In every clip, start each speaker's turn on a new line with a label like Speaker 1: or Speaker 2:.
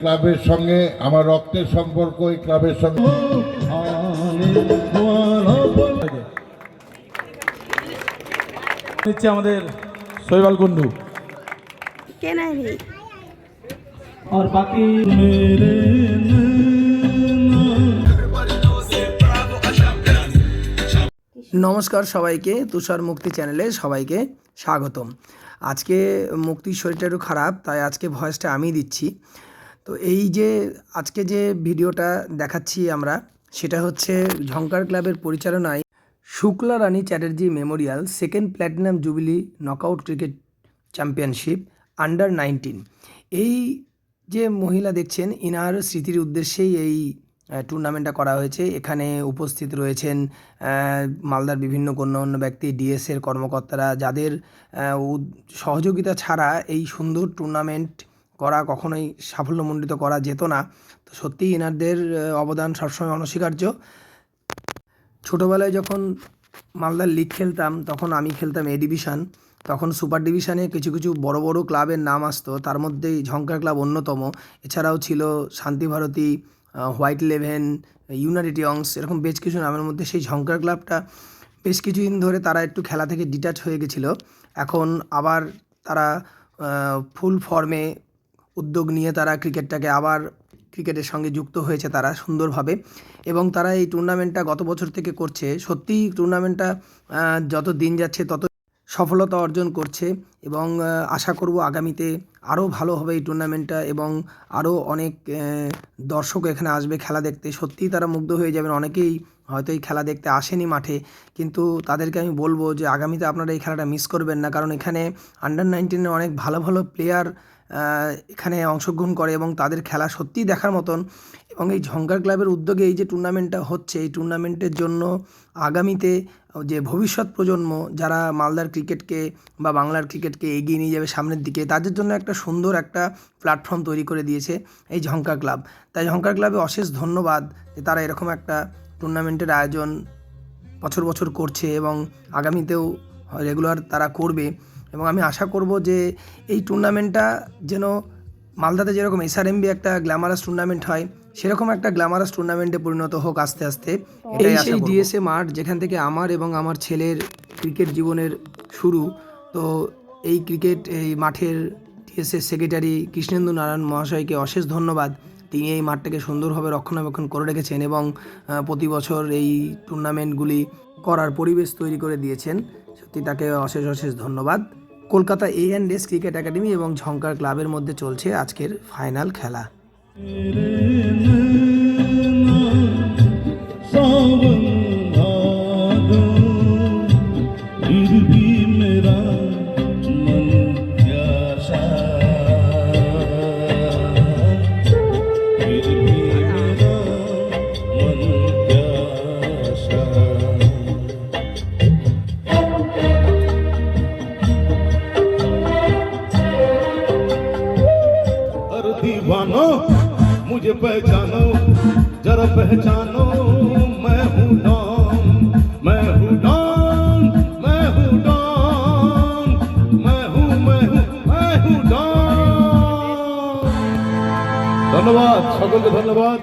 Speaker 1: ক্লাবের সঙ্গে আমার রক্তের সম্পর্ক, এই ক্লাবের সঙ্গে
Speaker 2: আমাদের শৈবাল কুন্ডু
Speaker 3: और बाकी
Speaker 4: নমস্কার সবাইকে, তুষার মুক্তি চ্যানেলে সবাইকে স্বাগতম। আজকে মুক্তির শরীরটা একটু খারাপ, তাই আজকে ভয়েসটা আমি দিচ্ছি। তো এই যে আজকে যে ভিডিওটা দেখাচ্ছি আমরা, সেটা হচ্ছে ঝঙ্কার ক্লাবের পরিচালনায় Shukla Rani Chatterjee memorial second platinum jubilee knockout cricket championship under 19। এই যে মহিলা দেখছেন, ইনার স্মৃতির উদ্দেশ্যেই এই টুর্নামেন্টটা করা হয়েছে। এখানে উপস্থিত রয়েছেন মালদার বিভিন্ন গণ্যমান্য ব্যক্তি, ডিএসের কর্মকর্তারা, যাদের সহযোগিতা ছাড়া এই সুন্দর টুর্নামেন্ট করা কখনোই সাফল্যমণ্ডিত করা যেত না। তো সত্যিই এনাদের অবদান সবসময় অনস্বীকার্য। ছোটোবেলায় যখন মালদার লিগ খেলতাম, তখন আমি খেলতাম এ ডিভিশন। তখন সুপার ডিভিশনে কিছু কিছু বড় বড় ক্লাবের নাম আসতো, তার মধ্যেই ঝঙ্কার ক্লাব অন্যতম। এছাড়াও ছিল শান্তিভারতী, হোয়াইট ইলেভেন, ইউনাইটেড ইয়ংস, এরকম বেশ কিছু নামের মধ্যে সেই ঝঙ্কার ক্লাবটা বেশ কিছুদিন ধরে তারা একটু খেলা থেকে ডিটাচ হয়ে গেছিলো। এখন আবার তারা ফুল ফর্মে উদ্যোগ নিয়ে তারা ক্রিকেটটাকে আবার ক্রিকেটের সঙ্গে যুক্ত হয়েছে তারা সুন্দরভাবে, এবং তারা এই টুর্নামেন্টটা গত বছর থেকে করছে। সত্যিই টুর্নামেন্টটা যত দিন যাচ্ছে তত সফলতা অর্জন করছে, এবং আশা করব আগামীতে আরও ভালো হবে এই টুর্নামেন্টটা, এবং আরও অনেক দর্শক এখানে আসবে খেলা দেখতে। সত্যিই তারা মুগ্ধ হয়ে যাবেন। অনেকেই হয়তো এই খেলা দেখতে আসেনি মাঠে, কিন্তু তাদেরকে আমি বলবো যে আগামীতে আপনারা এই খেলাটা মিস করবেন না, কারণ এখানে আন্ডার 19-এর অনেক ভালো ভালো প্লেয়ার এখানে অংশগ্রহণ করে, এবং তাদের খেলা সত্যিই দেখার মতন। এবং এই ঝঙ্কার ক্লাবের উদ্যোগে এই যে টুর্নামেন্টটা হচ্ছে, এই টুর্নামেন্টের জন্য আগামীতে যে ভবিষ্যৎ প্রজন্ম যারা মালদার ক্রিকেটকে বা বাংলার ক্রিকেটকে এগিয়ে নিয়ে যাবে সামনের দিকে, তাদের জন্য একটা সুন্দর একটা প্ল্যাটফর্ম তৈরি করে দিয়েছে এই ঝঙ্কার ক্লাব। তাই ঝঙ্কার ক্লাবে অশেষ ধন্যবাদ যে তারা এরকম একটা টুর্নামেন্টের আয়োজন বছর বছর করছে, এবং আগামীতেও রেগুলার তারা করবে। এবং আমি আশা করব যে এই টুর্নামেন্টটা যেন মালদাতে যেরকম এসআরএমবি একটা গ্ল্যামারাস টুর্নামেন্ট হয়, সেরকম একটা গ্ল্যামারাস টুর্নামেন্টে পরিণত হোক আস্তে আস্তে। এই সেই ডিএসএ মাঠ যেখান থেকে আমার এবং আমার ছেলের ক্রিকেট জীবনের শুরু। তো এই ক্রিকেট এই মাঠের ডিএসএ সেক্রেটারি কৃষ্ণেন্দু নারায়ণ মহাশয়কে অশেষ ধন্যবাদ। তিনি এই মাঠটাকে সুন্দরভাবে রক্ষণাবেক্ষণ করে রেখেছেন, এবং প্রতি বছর এই টুর্নামেন্টগুলি করার পরিবেশ তৈরি করে দিয়েছেন। সত্যি তাকে অশেষ অশেষ ধন্যবাদ। কলকাতা A&S ক্রিকেট একাডেমি এবং ঝঙ্কার ক্লাবের মধ্যে চলছে আজকের ফাইনাল খেলা।
Speaker 5: दीवानो मुझे पहचानो, जरा पहचानो, मैं हूँ डॉन, मैं हूँ डॉन, मैं हूँ डॉन, मैं हूँ डॉन। ধন্যবাদ সকলকে, ধন্যবাদ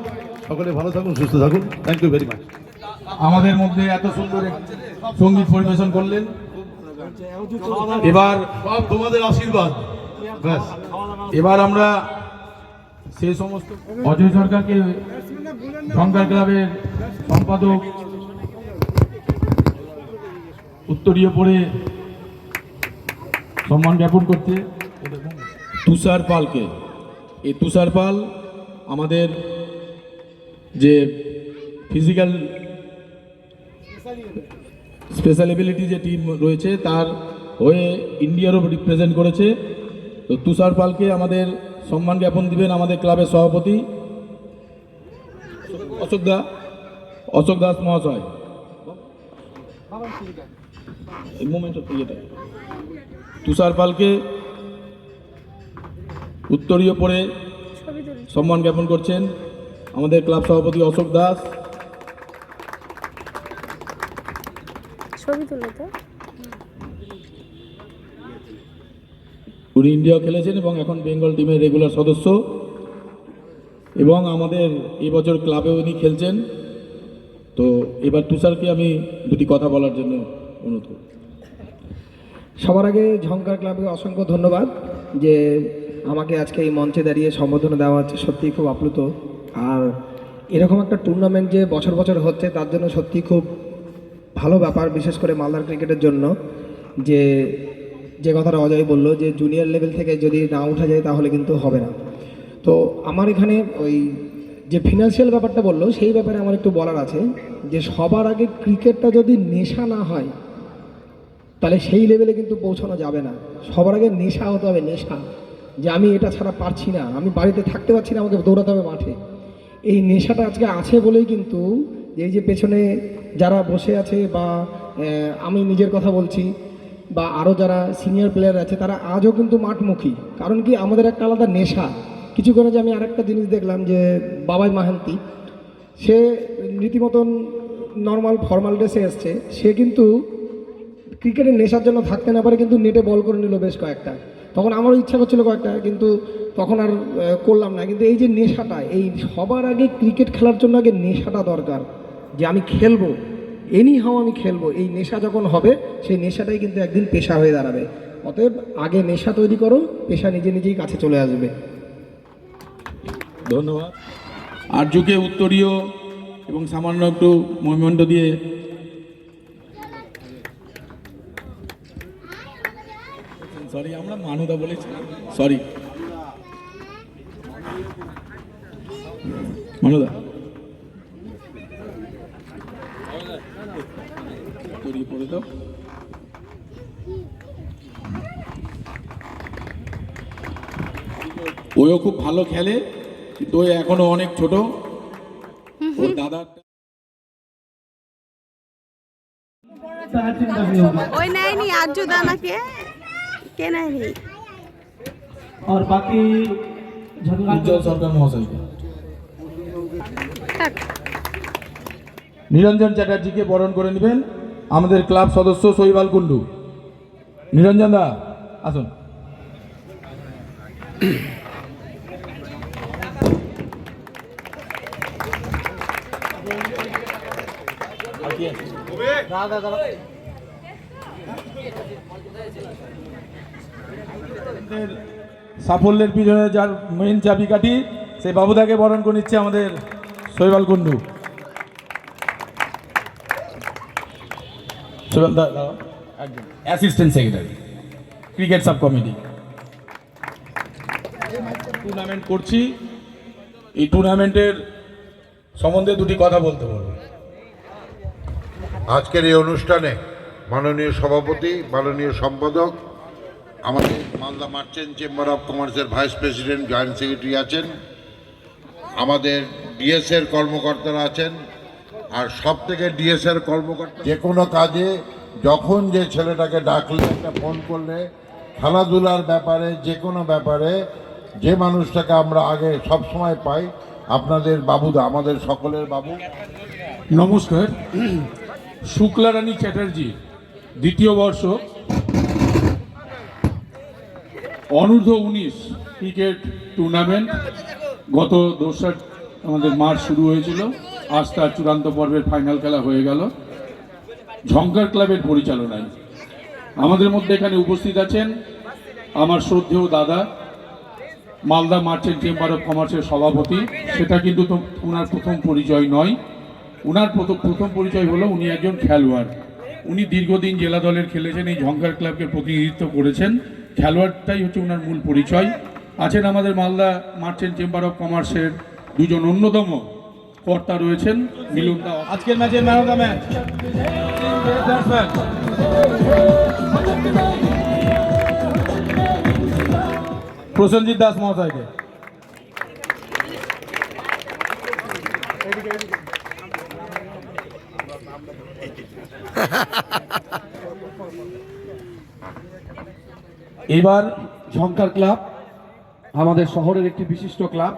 Speaker 5: সকলে, ভালো থাকুন, সুস্থ থাকুন। Thank you very much.
Speaker 2: আমাদের মধ্যে এত সুন্দর সঙ্গীত পরিবেশন করলেন। এবার
Speaker 5: সব তোমাদের আশীর্বাদ। ব্যাস,
Speaker 2: এবার আমরা সেই সমস্ত অজয় সরকারকে ঝঙ্কার ক্লাবের সম্পাদক উত্তরীয় পড়ে সম্মান জ্ঞাপন করতে তুষার পালকে। এই তুষার পাল আমাদের যে ফিজিক্যাল স্পেশাল এবিলিটি যে টিম রয়েছে তার হয়ে ইন্ডিয়ারও রিপ্রেজেন্ট করেছে। তো তুষার পালকে আমাদের সম্মান জ্ঞাপন দিবেন আমাদের ক্লাবের সভাপতি অশোক দাস মহাশয়। তুষার পালকে উত্তরীয় পড়ে সম্মান জ্ঞাপন করছেন আমাদের ক্লাব সভাপতি অশোক দাস। উনি ইন্ডিয়া খেলেছেন এবং এখন বেঙ্গল টিমের রেগুলার সদস্য। এবং আমাদের এবছর ক্লাবে উনি খেলছেন। তো এবার তুষারকে আমি দুটি কথা বলার জন্য অনুরোধ করব।
Speaker 4: সবার আগে ঝঙ্কার ক্লাবকে অসংখ্য ধন্যবাদ যে আমাকে আজকে এই মঞ্চে দাঁড়িয়ে সম্বোধনা দেওয়া হচ্ছে, সত্যিই খুব আপ্লুত। আর এরকম একটা টুর্নামেন্ট যে বছর বছর হচ্ছে তার জন্য সত্যিই খুব ভালো ব্যাপার, বিশেষ করে মালদার ক্রিকেটের জন্য। যে যে কথাটা অজয় বললো যে জুনিয়র লেভেল থেকে যদি না ওঠা যায় তাহলে কিন্তু হবে না। তো আমার এখানে ওই যে ফিনান্সিয়াল ব্যাপারটা বললো সেই ব্যাপারে আমার একটু বলার আছে যে সবার আগে ক্রিকেটটা যদি নেশা না হয় তাহলে সেই লেভেলে কিন্তু পৌঁছানো যাবে না। সবার আগে নেশা হতে হবে, নেশা, যে আমি এটা ছাড়া পারছি না, আমি বাড়িতে থাকতে পারছি না, আমাকে দৌড়াতে হবে মাঠে। এই নেশাটা আজকে আছে বলেই কিন্তু এই যে পেছনে যারা বসে আছে বা আমি নিজের কথা বলছি বা আরও যারা সিনিয়র প্লেয়ার আছে তারা আজও কিন্তু মাঠমুখী। কারণ কি, আমাদের একটা আলাদা নেশা। কিছুক্ষণ যে আমি আরেকটা জিনিস দেখলাম যে বাবাই মাহান্তি, সে রীতিমতন নর্মাল ফর্মাল ড্রেসে এসছে, সে কিন্তু ক্রিকেটের নেশার জন্য থাকতে না পারে কিন্তু নেটে বল করে নিল বেশ কয়েকটা। তখন আমারও ইচ্ছা করছিল কয়েকটা, কিন্তু তখন আর করলাম না। কিন্তু এই যে নেশাটা, এই সবার আগে ক্রিকেট খেলার জন্য আগে নেশাটা দরকার, যে আমি খেলবো, এনি হাও আমি খেলবো। এই নেশা যখন হবে সেই নেশাটাই কিন্তু একদিন পেশা হয়ে দাঁড়াবে। অতএব আগে নেশা তৈরি করো, পেশা নিজে নিজেই কাছে চলে আসবে।
Speaker 2: ধন্যবাদ। আর্যকে উত্তরীয় এবং সামান্য একটু মহিমণ্ড দিয়ে সরি, আমরা মানুদা বলেছি, সরি মানুদা পড়ে দাও। ওও খুব ভালো খেলে, কিন্তু ও এখনো অনেক ছোট। ওর দাদা
Speaker 6: ওই নেয়নি আর্য দানাকে, কে নেয়নি?
Speaker 3: और बाकी
Speaker 2: উজ্জ্বল সরকার মহাশয়কে,
Speaker 6: থাক।
Speaker 2: নিরঞ্জন চ্যাটার্জিকে বরণ করে নেবেন আমাদের ক্লাব সদস্য শৈবাল কুণ্ডু। নিরঞ্জন দা আসুন। সাফল্যের পিছনে যার মেইন চাবিকাঠি, সেই বাবুদাকে বরণ করে নিচ্ছে আমাদের শৈবাল Kundu. Assistant secretary cricket sub committee. Tournament করছি, এই টুর্নামেন্টের সম্বন্ধে দুটি কথা বলতে বলবো।
Speaker 1: আজকের এই অনুষ্ঠানে মাননীয় সভাপতি, মাননীয় সম্পাদক, আমাদের মালদা মার্চেন্ট চেম্বার অফ কমার্সের ভাইস প্রেসিডেন্ট, জয়েন্ট সেক্রেটারি আছেন, আমাদের ডিএসএর কর্মকর্তারা আছেন, আর সব থেকে ডিএসএর কর্মকর্তা যে কোনো কাজে যখন যে ছেলেটাকে ডাকলে, একটা ফোন করলে, খেলাধুলার ব্যাপারে যে কোনো ব্যাপারে যে মানুষটাকে আমরা আগে সব সময় পাই, আপনাদের বাবুদা, আমাদের সকলের বাবু।
Speaker 2: নমস্কার। শুক্লারানী চ্যাটার্জি দ্বিতীয় বর্ষ অনূর্ধ্ব 19 ক্রিকেট টুর্নামেন্ট গত 2 আমাদের মার্চ শুরু হয়েছিল, আজ তার চূড়ান্ত পর্বের ফাইনাল খেলা হয়ে গেল ঝঙ্কার ক্লাবের পরিচালনায়। আমাদের মধ্যে এখানে উপস্থিত আছেন আমার শ্রদ্ধেয় দাদা, মালদা মার্চেন্ট চেম্বার অফ কমার্সের সভাপতি। সেটা কিন্তু ওনার প্রথম পরিচয় নয়, ওনার প্রথম পরিচয় হলো উনি একজন খেলোয়াড়। উনি দীর্ঘদিন জেলা দলের খেলেছেন, এই ঝঙ্কার ক্লাবকে প্রতিনিধিত্ব করেছেন। খেলোয়াড়টাই হচ্ছে ওনার মূল পরিচয়। আছেন আমাদের মালদা মার্চেন্ট চেম্বার অফ কমার্সের দুজন অন্যতম কর্তা রয়েছেন, মিলন দা, আজকের ম্যাচের man of the match, Prosenjit Das মহাশয়কে।
Speaker 7: এবার ঝঙ্কার ক্লাব আমাদের শহরের একটি বিশিষ্ট ক্লাব,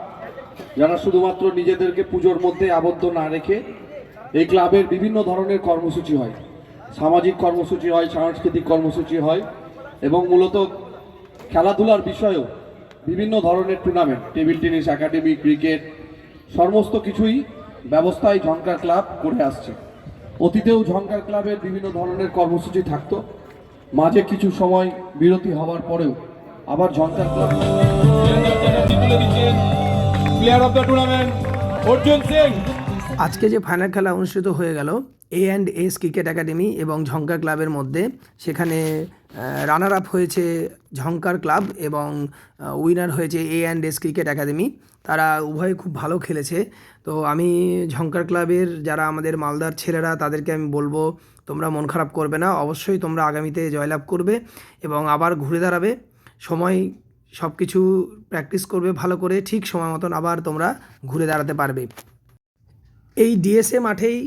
Speaker 7: যারা শুধুমাত্র নিজেদেরকে পুজোর মধ্যে আবদ্ধ না রেখে এই ক্লাবের বিভিন্ন ধরনের কর্মসূচি হয়, সামাজিক কর্মসূচি হয়, সাংস্কৃতিক কর্মসূচি হয় এবং মূলত খেলাধুলার বিষয়েও বিভিন্ন ধরনের tournament, table tennis academy, cricket, সমস্ত কিছুই ব্যবস্থায় ঝঙ্কার ক্লাব করে আসছে। অতীতেও ঝঙ্কার ক্লাবের বিভিন্ন ধরনের কর্মসূচি থাকতো, মাঝে কিছু সময় বিরতি হওয়ার পরেও আবার Jhankar club
Speaker 2: player of the tournament Arjun Singh.
Speaker 4: আজকে যে ফাইনাল খেলা অনুষ্ঠিত হয়ে গেল A&S ক্রিকেট একাডেমি এবং ঝঙ্কার ক্লাবের মধ্যে, সেখানে রানার আপ হয়েছে ঝঙ্কার ক্লাব এবং উইনার হয়েছে A&S ক্রিকেট একাডেমি। তারা উভয়ে খুব ভালো খেলেছে। তো আমি ঝঙ্কার ক্লাবের যারা আমাদের মালদার ছেলেরা, তাদেরকে আমি বলবো তোমরা মন খারাপ করবে না, অবশ্যই তোমরা আগামীতে জয়লাভ করবে এবং আবার ঘুরে দাঁড়াবে। সময় সব কিছু প্র্যাকটিস করবে ভালো করে, ঠিক সময় মতন আবার তোমরা ঘুরে দাঁড়াতে পারবে। এই ডিএসএ মাঠেই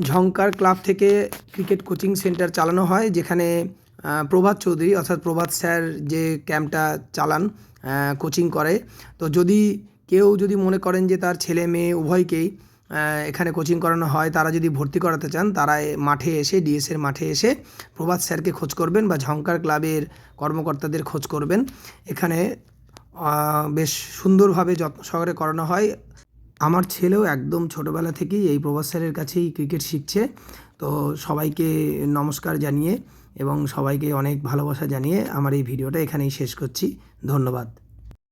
Speaker 4: ঝঙ্কার ক্লাব থেকে ক্রিকেট কোচিং সেন্টার চালানো হয়, যেখানে প্রভাত চৌধুরী অর্থাৎ প্রভাত স্যার যে ক্যাম্পটা চালান, কোচিং করে। তো কেউ যদি মনে করেন যে তার ছেলে মেয়ে উভয়কেই এখানে কোচিং করানো হয়, তারা যদি ভর্তি করাতে চান, তারা মাঠে এসে ডিএসএর মাঠে এসে প্রভাত স্যারকে খোঁজ করবেন বা ঝঙ্কার ক্লাবের কর্মকর্তাদের খোঁজ করবেন। এখানে বেশ সুন্দরভাবে যত্ন সহকারে করানো হয়। আমার ছেলেও একদম ছোটোবেলা থেকেই এই প্রভাত স্যারের কাছেই ক্রিকেট শিখছে। তো সবাইকে নমস্কার জানিয়ে এবং সবাইকে অনেক ভালোবাসা জানিয়ে আমার এই ভিডিওটা এখানেই শেষ করছি। ধন্যবাদ।